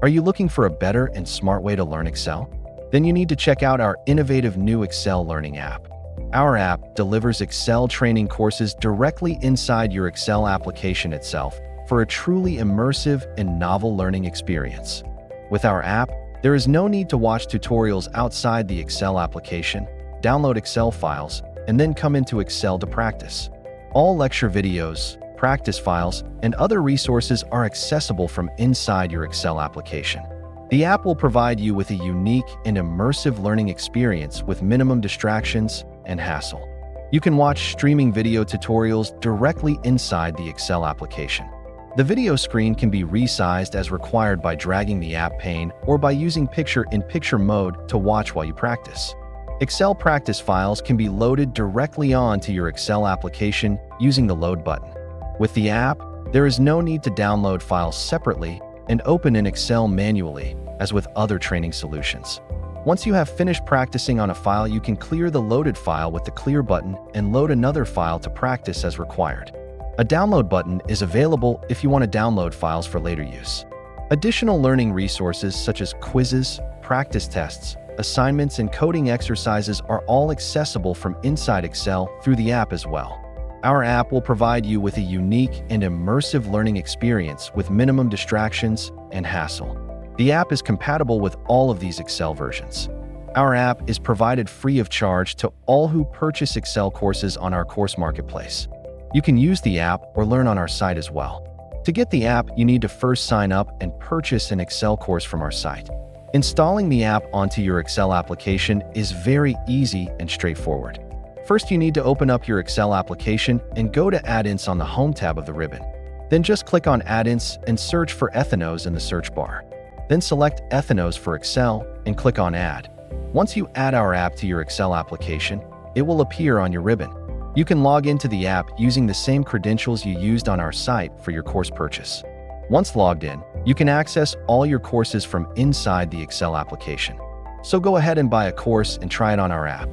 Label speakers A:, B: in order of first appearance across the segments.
A: Are you looking for a better and smart way to learn Excel? Then you need to check out our innovative new Excel learning app. Our app delivers Excel training courses directly inside your Excel application itself for a truly immersive and novel learning experience. With our app, there is no need to watch tutorials outside the Excel application, download Excel files, and then come into Excel to practice. All lecture videos, practice files, and other resources are accessible from inside your Excel application. The app will provide you with a unique and immersive learning experience with minimum distractions and hassle. You can watch streaming video tutorials directly inside the Excel application. The video screen can be resized as required by dragging the app pane or by using picture-in-picture mode to watch while you practice. Excel practice files can be loaded directly onto your Excel application using the Load button. With the app, there is no need to download files separately and open in Excel manually, as with other training solutions. Once you have finished practicing on a file, you can clear the loaded file with the Clear button and load another file to practice as required. A download button is available if you want to download files for later use. Additional learning resources such as quizzes, practice tests, assignments, and coding exercises are all accessible from inside Excel through the app as well. Our app will provide you with a unique and immersive learning experience with minimum distractions and hassle. The app is compatible with all of these Excel versions. Our app is provided free of charge to all who purchase Excel courses on our course marketplace. You can use the app or learn on our site as well. To get the app, you need to first sign up and purchase an Excel course from our site. Installing the app onto your Excel application is very easy and straightforward. First, you need to open up your Excel application and go to Add-ins on the Home tab of the ribbon. Then just click on Add-ins and search for Aethenos in the search bar. Then select Aethenos for Excel and click on Add. Once you add our app to your Excel application, it will appear on your ribbon. You can log into the app using the same credentials you used on our site for your course purchase. Once logged in, you can access all your courses from inside the Excel application. So go ahead and buy a course and try it on our app.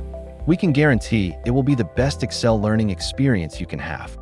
A: We can guarantee it will be the best Excel learning experience you can have.